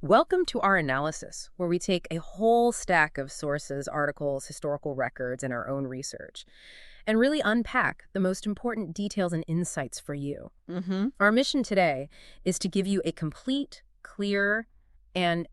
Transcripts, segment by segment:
Welcome to our analysis, where we take a whole stack of sources, articles, historical records, and our own research, and really unpack the most important details and insights for you. Our mission today is to give you a complete, clear, and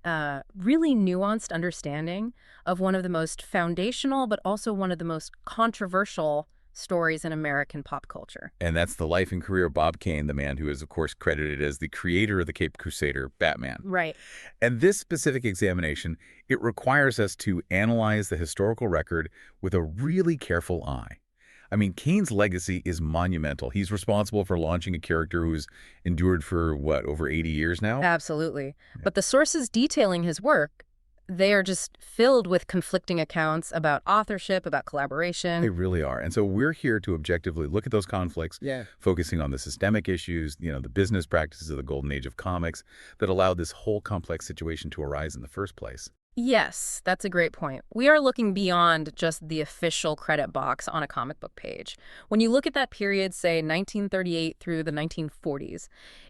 really nuanced understanding of one of the most foundational, but also one of the most controversial stories in American pop culture. And that's the life and career of Bob Kane, the man who is, of course, credited as the creator of the Caped Crusader, Batman. Right. And this specific examination, it requires us to analyze the historical record with a really careful eye. I mean, Kane's legacy is monumental. He's responsible for launching a character who's endured for, what, over 80 years now? Absolutely. But the sources detailing his work, they are just filled with conflicting accounts about authorship, about collaboration. They really are. And so we're here to objectively look at those conflicts, focusing on the systemic issues, the business practices of the golden age of comics that allowed this whole complex situation to arise in the first place. Yes, that's a great point. We are looking beyond just the official credit box on a comic book page. When you look at that period, say 1938 through the 1940s,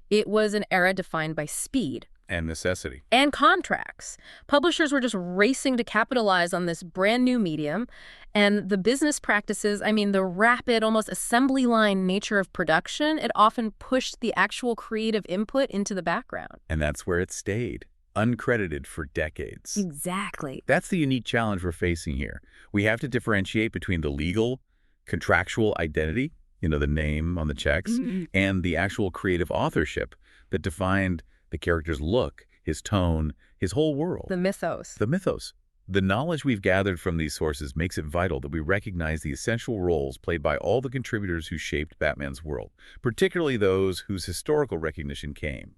it was an era defined by speed. And necessity. And contracts. Publishers were just racing to capitalize on this brand new medium. And the business practices, the rapid, almost assembly line nature of production, it often pushed the actual creative input into the background. And that's where it stayed, uncredited for decades. Exactly. That's the unique challenge we're facing here. We have to differentiate between the legal, contractual identity, the name on the checks, and the actual creative authorship that defined the character's look, his tone, his whole world. The mythos. The mythos. The knowledge we've gathered from these sources makes it vital that we recognize the essential roles played by all the contributors who shaped Batman's world, particularly those whose historical recognition came,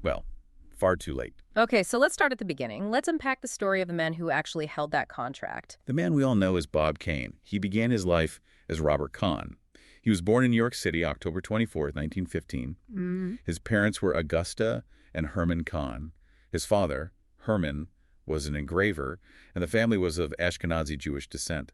well, far too late. Okay, so let's start at the beginning. Let's unpack the story of the man who actually held that contract. The man we all know is Bob Kane. He began his life as Robert Kahn. He was born in New York City, October 24, 1915. His parents were Augusta and Herman Kahn. His father, Herman, was an engraver, and the family was of Ashkenazi Jewish descent.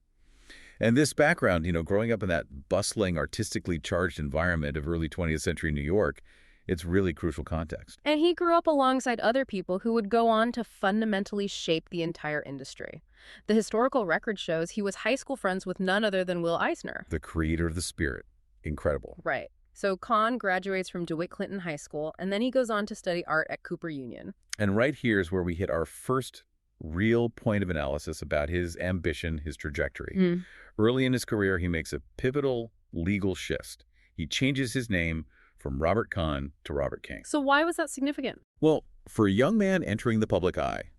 And this background, growing up in that bustling, artistically charged environment of early 20th century New York, it's really crucial context. And he grew up alongside other people who would go on to fundamentally shape the entire industry. The historical record shows he was high school friends with none other than Will Eisner. The creator of the spirit. Incredible. Right. So Kahn graduates from DeWitt Clinton High School, and then he goes on to study art at Cooper Union. And right here is where we hit our first real point of analysis about his ambition, his trajectory. Early in his career, he makes a pivotal legal shift. He changes his name from Robert Kahn to Robert Kane. So why was that significant? Well, for a young man entering the public eye,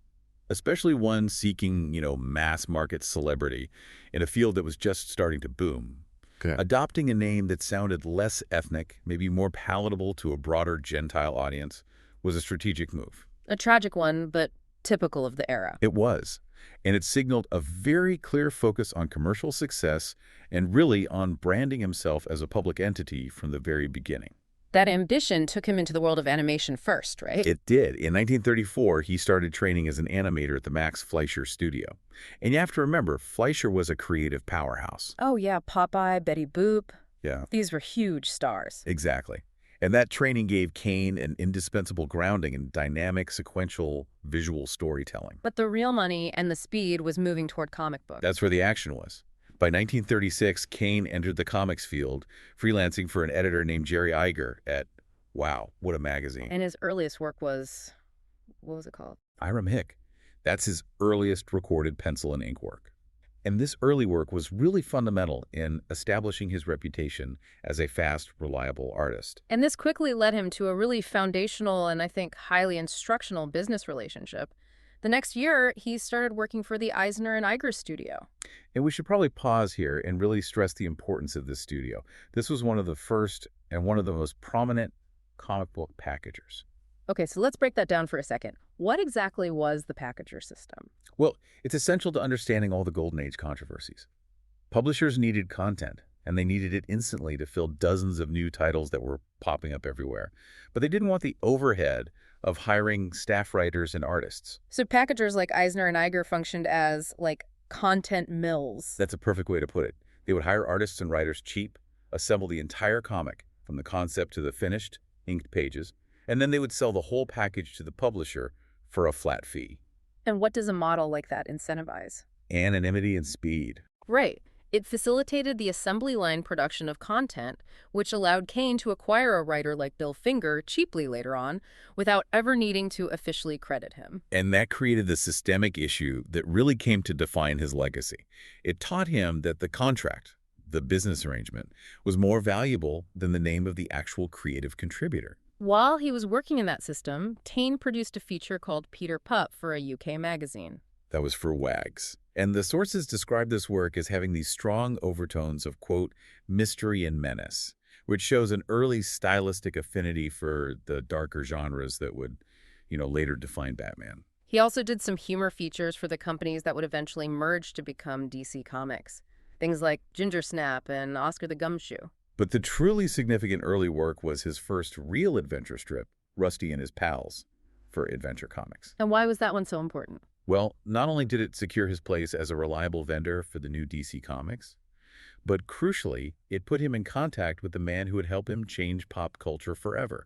especially one seeking, mass market celebrity in a field that was just starting to boom, adopting a name that sounded less ethnic, maybe more palatable to a broader Gentile audience, was a strategic move. A tragic one, but typical of the era. It was. And it signaled a very clear focus on commercial success and really on branding himself as a public entity from the very beginning. That ambition took him into the world of animation first, right? It did. In 1934, he started training as an animator at the Max Fleischer studio. And you have to remember, Fleischer was a creative powerhouse. Oh, yeah, Popeye, Betty Boop. Yeah. These were huge stars. Exactly. And that training gave Kane an indispensable grounding in dynamic, sequential, visual storytelling. But the real money and the speed was moving toward comic books. That's where the action was. By 1936, Kane entered the comics field, freelancing for an editor named Jerry Iger at, wow, what a magazine. And his earliest work was, what was it called? Hiram Hick. That's his earliest recorded pencil and ink work. And this early work was really fundamental in establishing his reputation as a fast, reliable artist. And this quickly led him to a really foundational and I think highly instructional business relationship. The next year, he started working for the Eisner and Iger studio. And we should probably pause here and really stress the importance of this studio. This was one of the first and one of the most prominent comic book packagers. Okay, so let's break that down for a second. What exactly was the packager system? Well, it's essential to understanding all the Golden Age controversies. Publishers needed content, and they needed it instantly to fill dozens of new titles that were popping up everywhere. But they didn't want the overhead of hiring staff writers and artists. So packagers like Eisner and Iger functioned as, content mills. That's a perfect way to put it. They would hire artists and writers cheap, assemble the entire comic, from the concept to the finished, inked pages, and then they would sell the whole package to the publisher for a flat fee. And what does a model like that incentivize? Anonymity and speed. Right. It facilitated the assembly line production of content, which allowed Kane to acquire a writer like Bill Finger cheaply later on, without ever needing to officially credit him. And that created the systemic issue that really came to define his legacy. It taught him that the contract, the business arrangement, was more valuable than the name of the actual creative contributor. While he was working in that system, Kane produced a feature called Peter Pup for a UK magazine. That was for Wags. And the sources describe this work as having these strong overtones of, quote, mystery and menace, which shows an early stylistic affinity for the darker genres that would, later define Batman. He also did some humor features for the companies that would eventually merge to become DC Comics. Things like Ginger Snap and Oscar the Gumshoe. But the truly significant early work was his first real adventure strip, Rusty and His Pals, for Adventure Comics. And why was that one so important? Well, not only did it secure his place as a reliable vendor for the new DC Comics, but crucially, it put him in contact with the man who would help him change pop culture forever.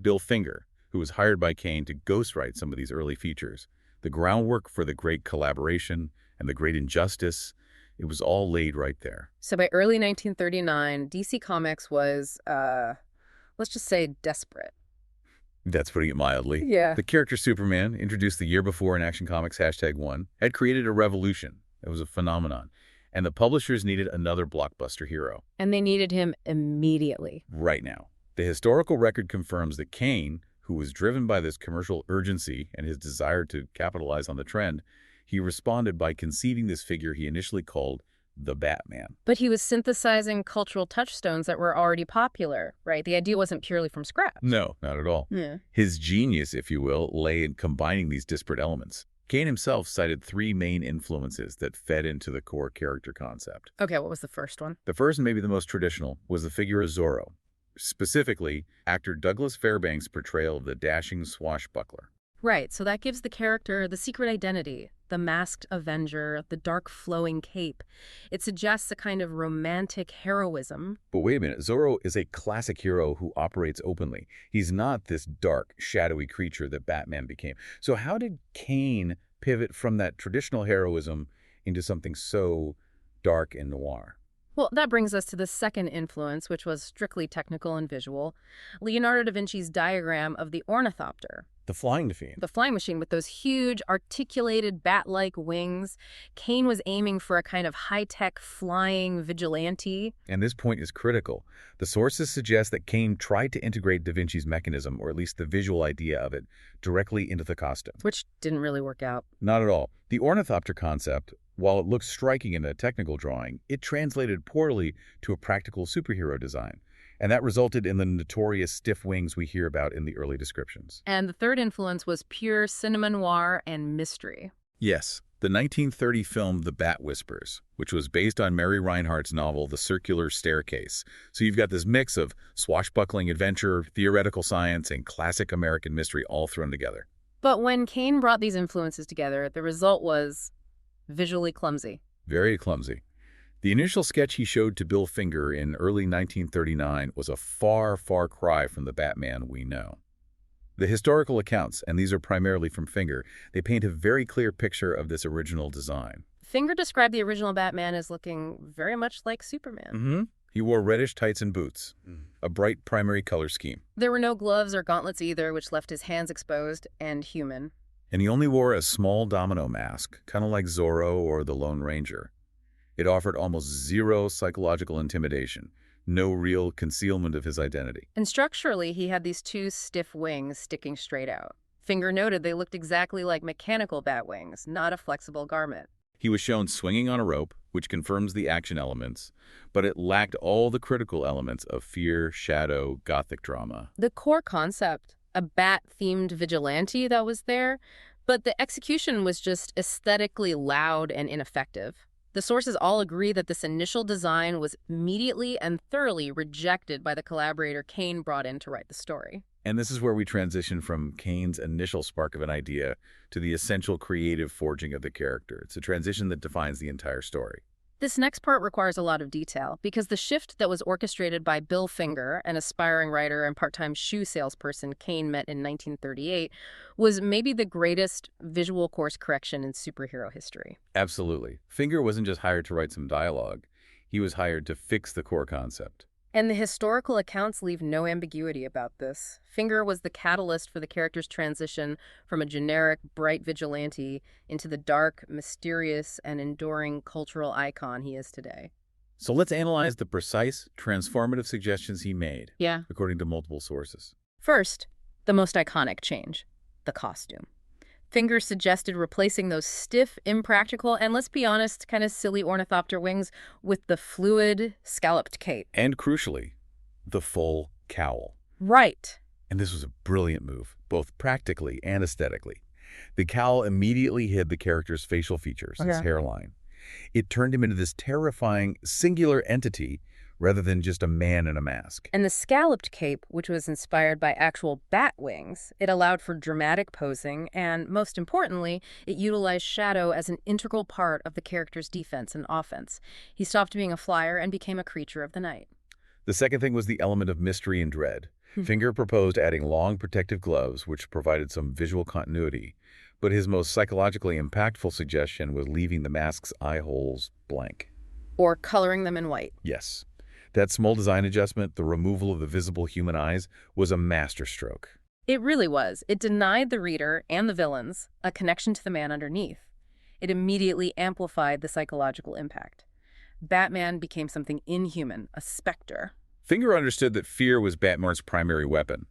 Bill Finger, who was hired by Kane to ghostwrite some of these early features. The groundwork for the great collaboration and the great injustice, it was all laid right there. So by early 1939, DC Comics was, let's just say, desperate. That's putting it mildly. Yeah. The character Superman, introduced the year before in Action Comics #1, had created a revolution. It was a phenomenon. And the publishers needed another blockbuster hero. And they needed him immediately. Right now. The historical record confirms that Kane, who was driven by this commercial urgency and his desire to capitalize on the trend, he responded by conceiving this figure he initially called the Batman. But he was synthesizing cultural touchstones that were already popular, right? The idea wasn't purely from scratch. No, not at all. Yeah. His genius, if you will, lay in combining these disparate elements. Kane himself cited 3 main influences that fed into the core character concept. Okay, what was the first one? The first, and maybe the most traditional, was the figure of Zorro. Specifically, actor Douglas Fairbanks' portrayal of the dashing swashbuckler. Right, so that gives the character the secret identity, the masked avenger, the dark flowing cape. It suggests a kind of romantic heroism. But wait a minute, Zorro is a classic hero who operates openly. He's not this dark, shadowy creature that Batman became. So how did Kane pivot from that traditional heroism into something so dark and noir? Well, that brings us to the second influence, which was strictly technical and visual. Leonardo da Vinci's diagram of the ornithopter. The flying machine. The flying machine with those huge, articulated, bat-like wings. Kane was aiming for a kind of high-tech flying vigilante. And this point is critical. The sources suggest that Kane tried to integrate Da Vinci's mechanism, or at least the visual idea of it, directly into the costume. Which didn't really work out. Not at all. The ornithopter concept, while it looks striking in a technical drawing, it translated poorly to a practical superhero design. And that resulted in the notorious stiff wings we hear about in the early descriptions. And the third influence was pure cinema noir and mystery. Yes, the 1930 film The Bat Whispers, which was based on Mary Reinhardt's novel The Circular Staircase. So you've got this mix of swashbuckling adventure, theoretical science, and classic American mystery all thrown together. But when Kane brought these influences together, the result was visually clumsy. Very clumsy. The initial sketch he showed to Bill Finger in early 1939 was a far, far cry from the Batman we know. The historical accounts, and these are primarily from Finger, they paint a very clear picture of this original design. Finger described the original Batman as looking very much like Superman. He wore reddish tights and boots, a bright primary color scheme. There were no gloves or gauntlets either, which left his hands exposed and human. And he only wore a small domino mask, kind of like Zorro or the Lone Ranger. It offered almost zero psychological intimidation, no real concealment of his identity. And structurally, he had these 2 stiff wings sticking straight out. Finger noted they looked exactly like mechanical bat wings, not a flexible garment. He was shown swinging on a rope, which confirms the action elements, but it lacked all the critical elements of fear, shadow, gothic drama. The core concept, a bat-themed vigilante that was there, but the execution was just aesthetically loud and ineffective. The sources all agree that this initial design was immediately and thoroughly rejected by the collaborator Kane brought in to write the story. And this is where we transition from Kane's initial spark of an idea to the essential creative forging of the character. It's a transition that defines the entire story. This next part requires a lot of detail because the shift that was orchestrated by Bill Finger, an aspiring writer and part-time shoe salesperson Kane met in 1938, was maybe the greatest visual course correction in superhero history. Absolutely. Finger wasn't just hired to write some dialogue. He was hired to fix the core concept. And the historical accounts leave no ambiguity about this. Finger was the catalyst for the character's transition from a generic, bright vigilante into the dark, mysterious, and enduring cultural icon he is today. So let's analyze the precise, transformative suggestions he made, Yeah. according to multiple sources. First, the most iconic change, the costume. Finger suggested replacing those stiff, impractical, and let's be honest, kind of silly ornithopter wings with the fluid, scalloped cape. And crucially, the full cowl. Right. And this was a brilliant move, both practically and aesthetically. The cowl immediately hid the character's facial features, his hairline. It turned him into this terrifying, singular entity rather than just a man in a mask. And the scalloped cape, which was inspired by actual bat wings, it allowed for dramatic posing, and most importantly, it utilized shadow as an integral part of the character's defense and offense. He stopped being a flyer and became a creature of the night. The second thing was the element of mystery and dread. Finger proposed adding long protective gloves, which provided some visual continuity, but his most psychologically impactful suggestion was leaving the mask's eye holes blank. Or coloring them in white. Yes. That small design adjustment, the removal of the visible human eyes, was a masterstroke. It really was. It denied the reader and the villains a connection to the man underneath. It immediately amplified the psychological impact. Batman became something inhuman, a specter. Finger understood that fear was Batman's primary weapon,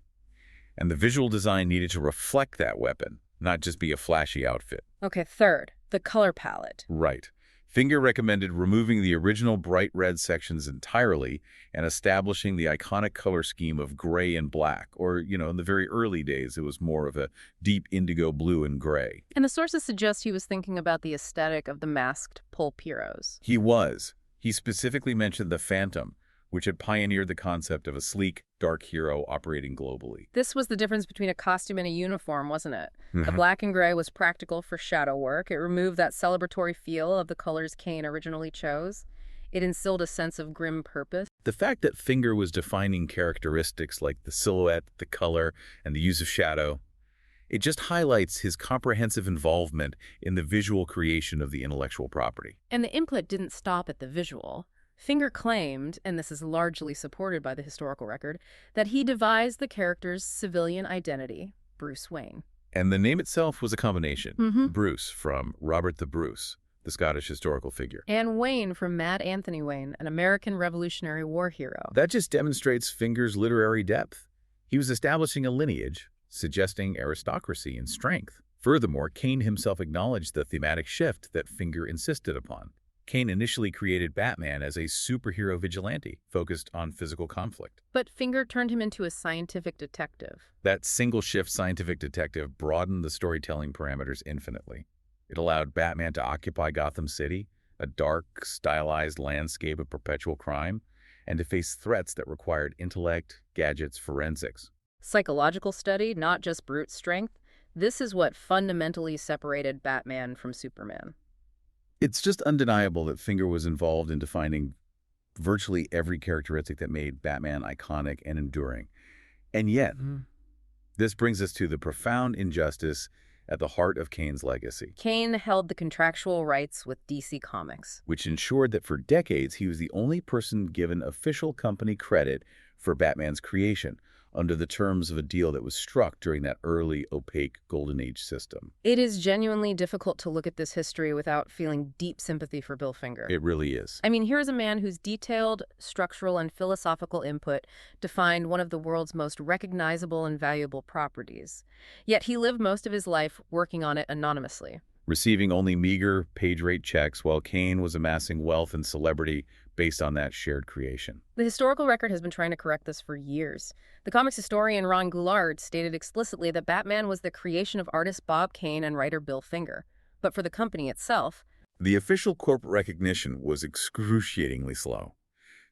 and the visual design needed to reflect that weapon, not just be a flashy outfit. Okay, third, the color palette. Right. Finger recommended removing the original bright red sections entirely and establishing the iconic color scheme of gray and black, or, in the very early days, it was more of a deep indigo blue and gray. And the sources suggest he was thinking about the aesthetic of the masked pulp heroes. He was. He specifically mentioned the Phantom, which had pioneered the concept of a sleek, dark hero operating globally. This was the difference between a costume and a uniform, wasn't it? The black and gray was practical for shadow work. It removed that celebratory feel of the colors Kane originally chose. It instilled a sense of grim purpose. The fact that Finger was defining characteristics like the silhouette, the color, and the use of shadow, it just highlights his comprehensive involvement in the visual creation of the intellectual property. And the input didn't stop at the visual. Finger claimed, and this is largely supported by the historical record, that he devised the character's civilian identity, Bruce Wayne. And the name itself was a combination. Mm-hmm. Bruce from Robert the Bruce, the Scottish historical figure. And Wayne from Mad Anthony Wayne, an American Revolutionary War hero. That just demonstrates Finger's literary depth. He was establishing a lineage, suggesting aristocracy and strength. Furthermore, Kane himself acknowledged the thematic shift that Finger insisted upon. Kane initially created Batman as a superhero vigilante focused on physical conflict. But Finger turned him into a scientific detective. That single-shift scientific detective broadened the storytelling parameters infinitely. It allowed Batman to occupy Gotham City, a dark, stylized landscape of perpetual crime, and to face threats that required intellect, gadgets, forensics. Psychological study, not just brute strength. This is what fundamentally separated Batman from Superman. It's just undeniable that Finger was involved in defining virtually every characteristic that made Batman iconic and enduring. And yet, this brings us to the profound injustice at the heart of Kane's legacy. Kane held the contractual rights with DC Comics, which ensured that for decades he was the only person given official company credit for Batman's creation, under the terms of a deal that was struck during that early, opaque Golden Age system. It is genuinely difficult to look at this history without feeling deep sympathy for Bill Finger. It really is. I mean, here's a man whose detailed, structural, and philosophical input defined one of the world's most recognizable and valuable properties. Yet he lived most of his life working on it anonymously, receiving only meager page rate checks while Kane was amassing wealth and celebrity based on that shared creation. The historical record has been trying to correct this for years. The comics historian Ron Goulart stated explicitly that Batman was the creation of artist Bob Kane and writer Bill Finger. But for the company itself, the official corporate recognition was excruciatingly slow.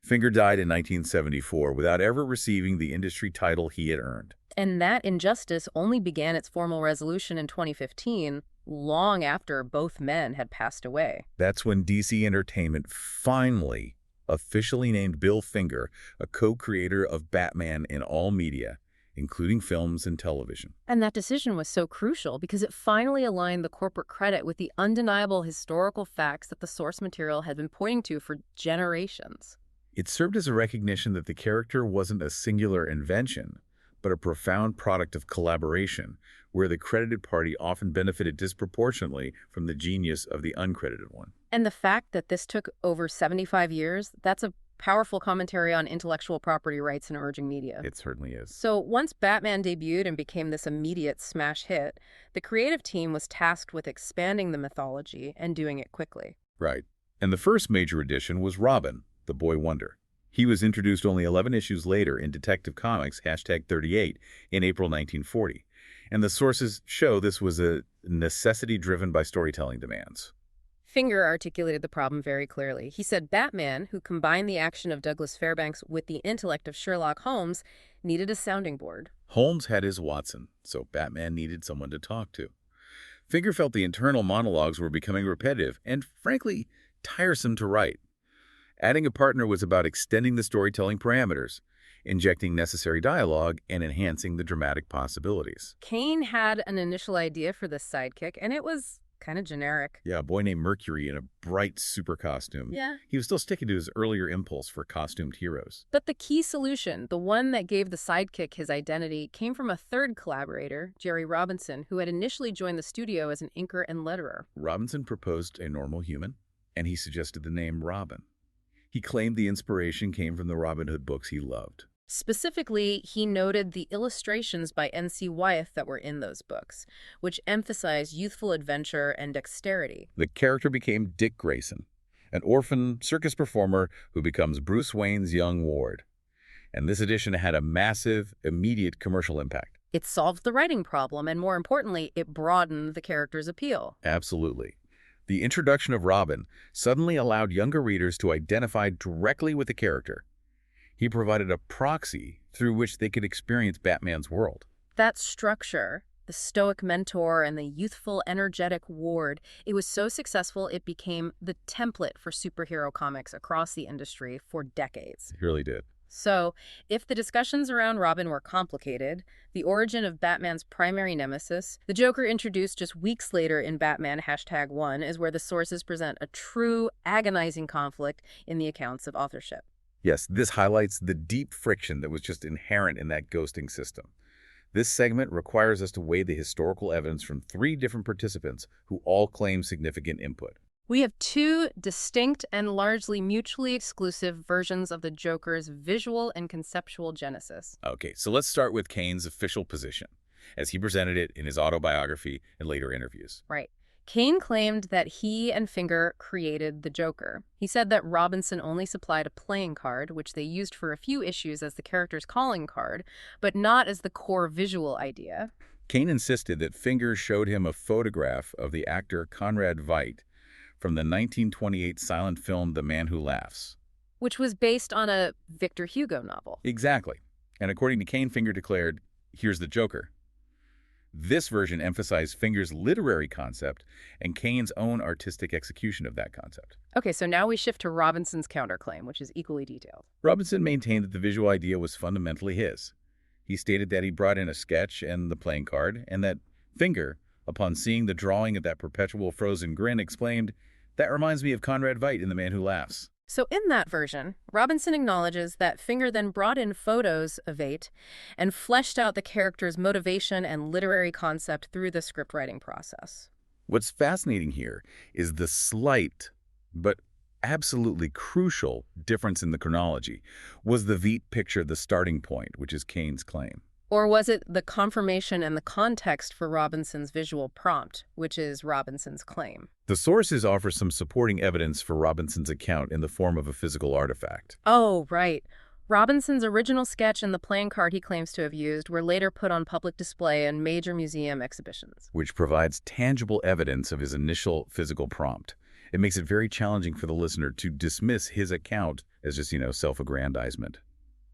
Finger died in 1974 without ever receiving the industry title he had earned. And that injustice only began its formal resolution in 2015 long after both men had passed away. That's when DC Entertainment finally officially named Bill Finger a co-creator of Batman in all media, including films and television. And that decision was so crucial because it finally aligned the corporate credit with the undeniable historical facts that the source material had been pointing to for generations. It served as a recognition that the character wasn't a singular invention, but a profound product of collaboration, where the credited party often benefited disproportionately from the genius of the uncredited one. And the fact that this took over 75 years, that's a powerful commentary on intellectual property rights in emerging media. It certainly is. So once Batman debuted and became this immediate smash hit, the creative team was tasked with expanding the mythology and doing it quickly. Right. And the first major addition was Robin, the Boy Wonder. He was introduced only 11 issues later in Detective Comics #38 in April 1940. And the sources show this was a necessity driven by storytelling demands. Finger articulated the problem very clearly. He said Batman, who combined the action of Douglas Fairbanks with the intellect of Sherlock Holmes, needed a sounding board. Holmes had his Watson, so Batman needed someone to talk to. Finger felt the internal monologues were becoming repetitive and, frankly, tiresome to write. Adding a partner was about extending the storytelling parameters, injecting necessary dialogue, and enhancing the dramatic possibilities. Kane had an initial idea for this sidekick, and it was kind of generic. Yeah, a boy named Mercury in a bright super costume. Yeah. He was still sticking to his earlier impulse for costumed heroes. But the key solution, the one that gave the sidekick his identity, came from a third collaborator, Jerry Robinson, who had initially joined the studio as an inker and letterer. Robinson proposed a normal human, and he suggested the name Robin. He claimed the inspiration came from the Robin Hood books he loved. Specifically, he noted the illustrations by N.C. Wyeth that were in those books, which emphasized youthful adventure and dexterity. The character became Dick Grayson, an orphan circus performer who becomes Bruce Wayne's young ward. And this addition had a massive, immediate commercial impact. It solved the writing problem, and more importantly, it broadened the character's appeal. Absolutely. The introduction of Robin suddenly allowed younger readers to identify directly with the character. He provided a proxy through which they could experience Batman's world. That structure, the stoic mentor and the youthful, energetic ward, it was so successful it became the template for superhero comics across the industry for decades. It really did. So, if the discussions around Robin were complicated, the origin of Batman's primary nemesis, the Joker introduced just weeks later in Batman #1, is where the sources present a true, agonizing conflict in the accounts of authorship. Yes, this highlights the deep friction that was just inherent in that ghosting system. This segment requires us to weigh the historical evidence from 3 different participants who all claim significant input. We have 2 distinct and largely mutually exclusive versions of the Joker's visual and conceptual genesis. Okay, so let's start with Kane's official position, as he presented it in his autobiography and later interviews. Right. Kane claimed that he and Finger created the Joker. He said that Robinson only supplied a playing card, which they used for a few issues as the character's calling card, but not as the core visual idea. Kane insisted that Finger showed him a photograph of the actor Conrad Veidt from the 1928 silent film The Man Who Laughs, Which was based on a Victor Hugo novel. Exactly. And according to Kane, Finger declared, "Here's the Joker." This version emphasized Finger's literary concept and Kane's own artistic execution of that concept. Okay, so now we shift to Robinson's counterclaim, which is equally detailed. Robinson maintained that the visual idea was fundamentally his. He stated that he brought in a sketch and the playing card, and that Finger, upon seeing the drawing of that perpetual frozen grin, exclaimed, "That reminds me of Conrad Veidt in The Man Who Laughs." So in that version, Robinson acknowledges that Finger then brought in photos of Veidt and fleshed out the character's motivation and literary concept through the scriptwriting process. What's fascinating here is the slight, but absolutely crucial difference in the chronology. Was the Veidt picture the starting point, which is Kane's claim? Or was it the confirmation and the context for Robinson's visual prompt, which is Robinson's claim? The sources offer some supporting evidence for Robinson's account in the form of a physical artifact. Oh, right. Robinson's original sketch and the playing card he claims to have used were later put on public display in major museum exhibitions. Which provides tangible evidence of his initial physical prompt. It makes it very challenging for the listener to dismiss his account as just, self-aggrandizement.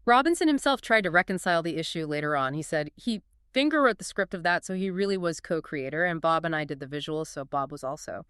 Robinson himself tried to reconcile the issue later on. He said he Finger wrote the script of that, so he really was co-creator, and Bob and I did the visuals, so Bob was also.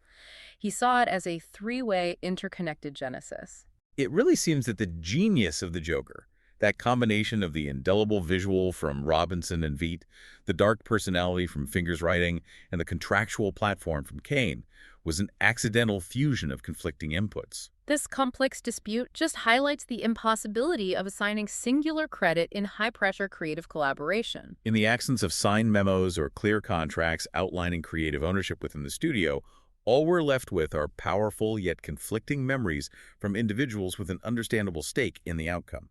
He saw it as a three-way interconnected genesis. It really seems that the genius of the Joker, that combination of the indelible visual from Robinson and Veidt, the dark personality from Finger's writing, and the contractual platform from Kane, was an accidental fusion of conflicting inputs. This complex dispute just highlights the impossibility of assigning singular credit in high-pressure creative collaboration. In the absence of signed memos or clear contracts outlining creative ownership within the studio, all we're left with are powerful yet conflicting memories from individuals with an understandable stake in the outcome.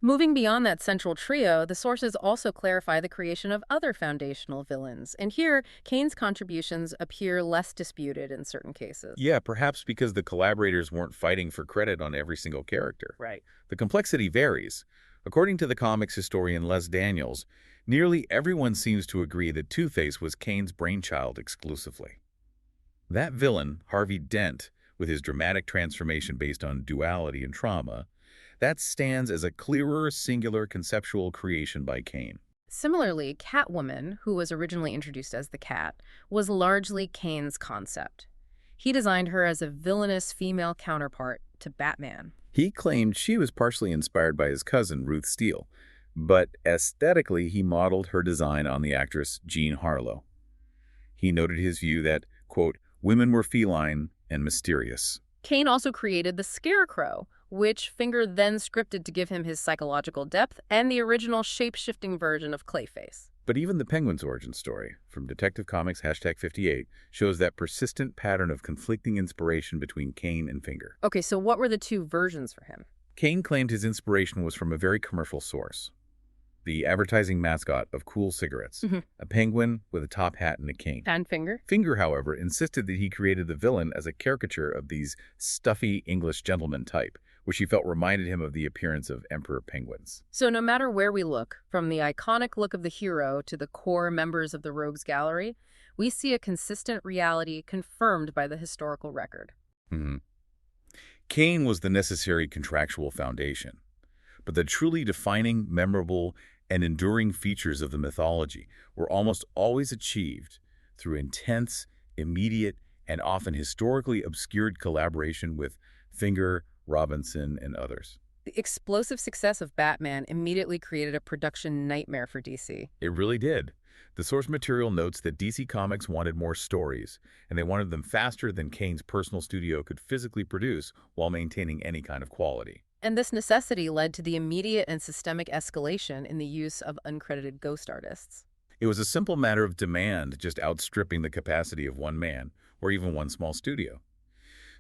Moving beyond that central trio, the sources also clarify the creation of other foundational villains, and here, Kane's contributions appear less disputed in certain cases. Yeah, perhaps because the collaborators weren't fighting for credit on every single character. Right. The complexity varies. According to the comics historian Les Daniels, nearly everyone seems to agree that Two-Face was Kane's brainchild exclusively. That villain, Harvey Dent, with his dramatic transformation based on duality and trauma, that stands as a clearer, singular conceptual creation by Kane. Similarly, Catwoman, who was originally introduced as the Cat, was largely Kane's concept. He designed her as a villainous female counterpart to Batman. He claimed she was partially inspired by his cousin, Ruth Steele, but aesthetically he modeled her design on the actress Jean Harlow. He noted his view that, quote, women were feline and mysterious. Kane also created the Scarecrow, which Finger then scripted to give him his psychological depth and the original shape-shifting version of Clayface. But even the Penguin's origin story, from Detective Comics #58, shows that persistent pattern of conflicting inspiration between Kane and Finger. Okay, so what were the two versions for him? Kane claimed his inspiration was from a very commercial source. The advertising mascot of Cool cigarettes, a penguin with a top hat and a cane. And Finger? Finger, however, insisted that he created the villain as a caricature of these stuffy English gentleman type, which he felt reminded him of the appearance of emperor penguins. So no matter where we look, from the iconic look of the hero to the core members of the Rogues Gallery, we see a consistent reality confirmed by the historical record. Kane was the necessary contractual foundation, but the truly defining, memorable, and enduring features of the mythology were almost always achieved through intense, immediate, and often historically obscured collaboration with Finger, Robinson, and others. The explosive success of Batman immediately created a production nightmare for DC. It really did. The source material notes that DC Comics wanted more stories, and they wanted them faster than Kane's personal studio could physically produce while maintaining any kind of quality. And this necessity led to the immediate and systemic escalation in the use of uncredited ghost artists. It was a simple matter of demand just outstripping the capacity of one man or even one small studio.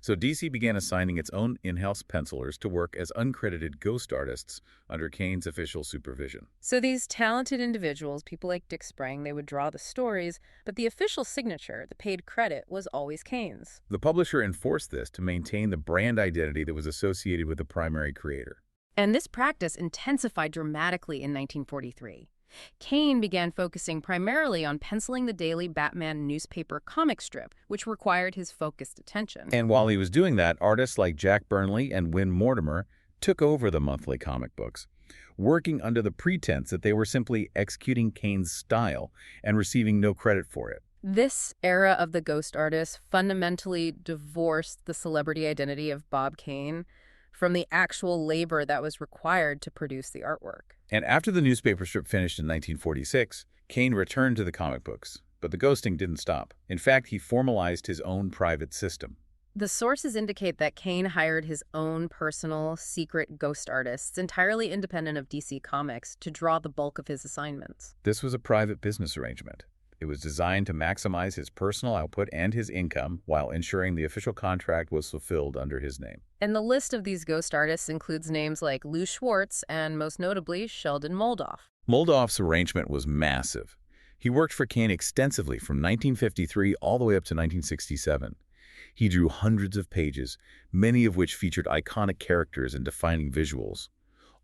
So DC began assigning its own in-house pencilers to work as uncredited ghost artists under Kane's official supervision. So these talented individuals, people like Dick Sprang, they would draw the stories, but the official signature, the paid credit, was always Kane's. The publisher enforced this to maintain the brand identity that was associated with the primary creator. And this practice intensified dramatically in 1943. Kane began focusing primarily on penciling the daily Batman newspaper comic strip, which required his focused attention. And while he was doing that, artists like Jack Burnley and Win Mortimer took over the monthly comic books, working under the pretense that they were simply executing Kane's style and receiving no credit for it. This era of the ghost artist fundamentally divorced the celebrity identity of Bob Kane from the actual labor that was required to produce the artwork. And after the newspaper strip finished in 1946, Kane returned to the comic books, but the ghosting didn't stop. In fact, he formalized his own private system. The sources indicate that Kane hired his own personal, secret ghost artists, entirely independent of DC Comics, to draw the bulk of his assignments. This was a private business arrangement. It was designed to maximize his personal output and his income while ensuring the official contract was fulfilled under his name. And the list of these ghost artists includes names like Lou Schwartz and, most notably, Sheldon Moldoff. Moldoff's arrangement was massive. He worked for Kane extensively from 1953 all the way up to 1967. He drew hundreds of pages, many of which featured iconic characters and defining visuals,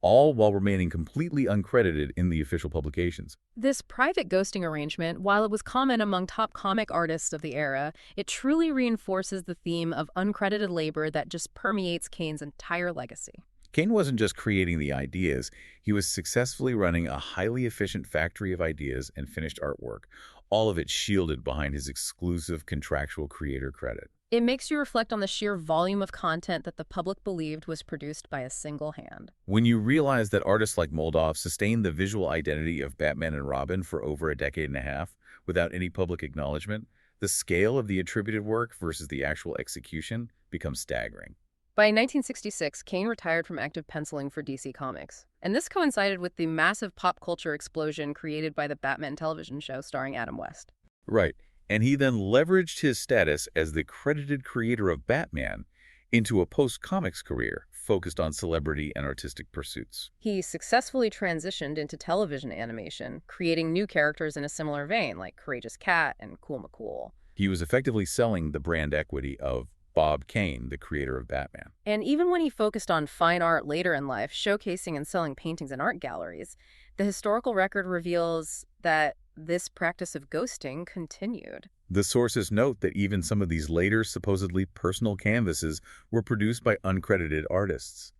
all while remaining completely uncredited in the official publications. This private ghosting arrangement, while it was common among top comic artists of the era, it truly reinforces the theme of uncredited labor that just permeates Kane's entire legacy. Kane wasn't just creating the ideas, he was successfully running a highly efficient factory of ideas and finished artwork, all of it shielded behind his exclusive contractual creator credit. It makes you reflect on the sheer volume of content that the public believed was produced by a single hand. When you realize that artists like Moldov sustained the visual identity of Batman and Robin for over a decade and a half without any public acknowledgement, the scale of the attributed work versus the actual execution becomes staggering. By 1966, Kane retired from active penciling for DC Comics, and this coincided with the massive pop culture explosion created by the Batman television show starring Adam West. Right. And he then leveraged his status as the credited creator of Batman into a post-comics career focused on celebrity and artistic pursuits. He successfully transitioned into television animation, creating new characters in a similar vein, like Courageous Cat and Cool McCool. He was effectively selling the brand equity of Bob Kane, the creator of Batman. And even when he focused on fine art later in life, showcasing and selling paintings in art galleries, the historical record reveals that this practice of ghosting continued. The sources note that even some of these later, supposedly personal canvases were produced by uncredited artists.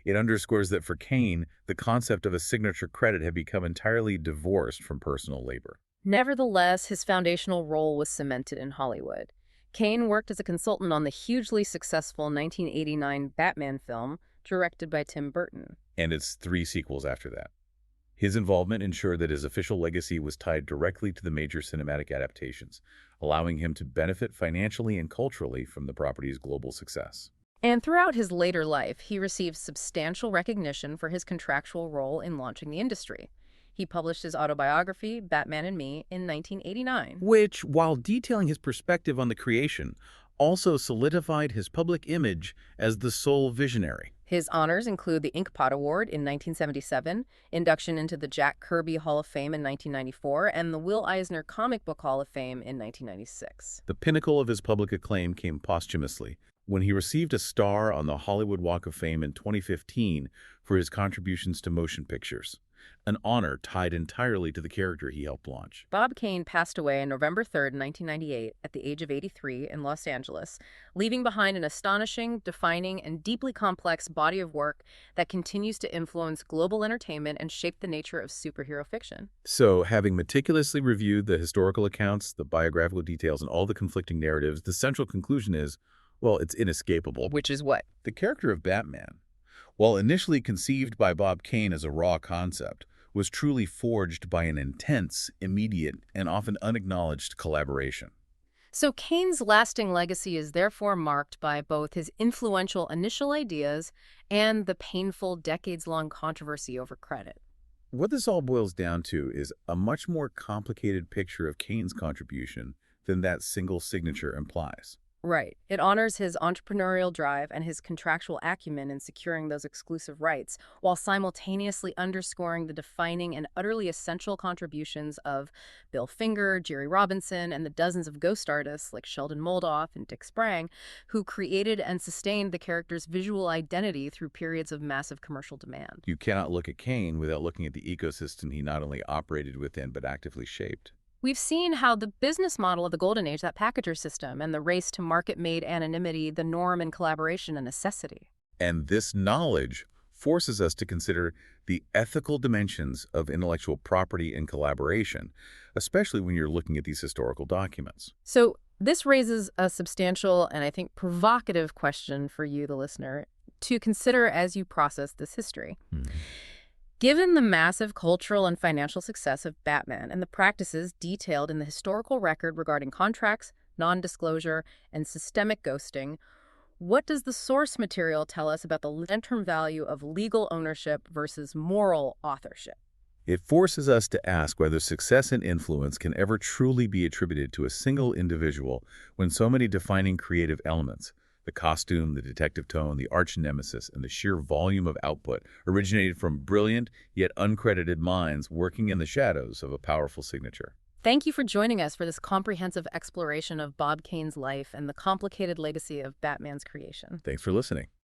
It underscores that for Kane, the concept of a signature credit had become entirely divorced from personal labor. Nevertheless, his foundational role was cemented in Hollywood. Kane worked as a consultant on the hugely successful 1989 Batman film, directed by Tim Burton. And its 3 sequels after that. His involvement ensured that his official legacy was tied directly to the major cinematic adaptations, allowing him to benefit financially and culturally from the property's global success. And throughout his later life, he received substantial recognition for his contractual role in launching the industry. He published his autobiography, Batman and Me, in 1989. Which, while detailing his perspective on the creation, also solidified his public image as the sole visionary. His honors include the Inkpot Award in 1977, induction into the Jack Kirby Hall of Fame in 1994, and the Will Eisner Comic Book Hall of Fame in 1996. The pinnacle of his public acclaim came posthumously, when he received a star on the Hollywood Walk of Fame in 2015 for his contributions to motion pictures, an honor tied entirely to the character he helped launch. Bob Kane passed away on November 3, 1998, at the age of 83 in Los Angeles, leaving behind an astonishing, defining, and deeply complex body of work that continues to influence global entertainment and shape the nature of superhero fiction. So, having meticulously reviewed the historical accounts, the biographical details, and all the conflicting narratives, the central conclusion is, well, it's inescapable. Which is what? The character of Batman, while initially conceived by Bob Kane as a raw concept, was truly forged by an intense, immediate, and often unacknowledged collaboration. So Kane's lasting legacy is therefore marked by both his influential initial ideas and the painful decades-long controversy over credit. What this all boils down to is a much more complicated picture of Kane's contribution than that single signature implies. Right. It honors his entrepreneurial drive and his contractual acumen in securing those exclusive rights, while simultaneously underscoring the defining and utterly essential contributions of Bill Finger, Jerry Robinson, and the dozens of ghost artists like Sheldon Moldoff and Dick Sprang, who created and sustained the character's visual identity through periods of massive commercial demand. You cannot look at Kane without looking at the ecosystem he not only operated within but actively shaped. We've seen how the business model of the Golden Age, that packager system, and the race to market made anonymity the norm in collaboration a necessity. And this knowledge forces us to consider the ethical dimensions of intellectual property and collaboration, especially when you're looking at these historical documents. So this raises a substantial and I think provocative question for you, the listener, to consider as you process this history. Given the massive cultural and financial success of Batman and the practices detailed in the historical record regarding contracts, non-disclosure, and systemic ghosting, what does the source material tell us about the long-term value of legal ownership versus moral authorship? It forces us to ask whether success and influence can ever truly be attributed to a single individual when so many defining creative elements, the costume, the detective tone, the arch nemesis, and the sheer volume of output originated from brilliant yet uncredited minds working in the shadows of a powerful signature. Thank you for joining us for this comprehensive exploration of Bob Kane's life and the complicated legacy of Batman's creation. Thanks for listening.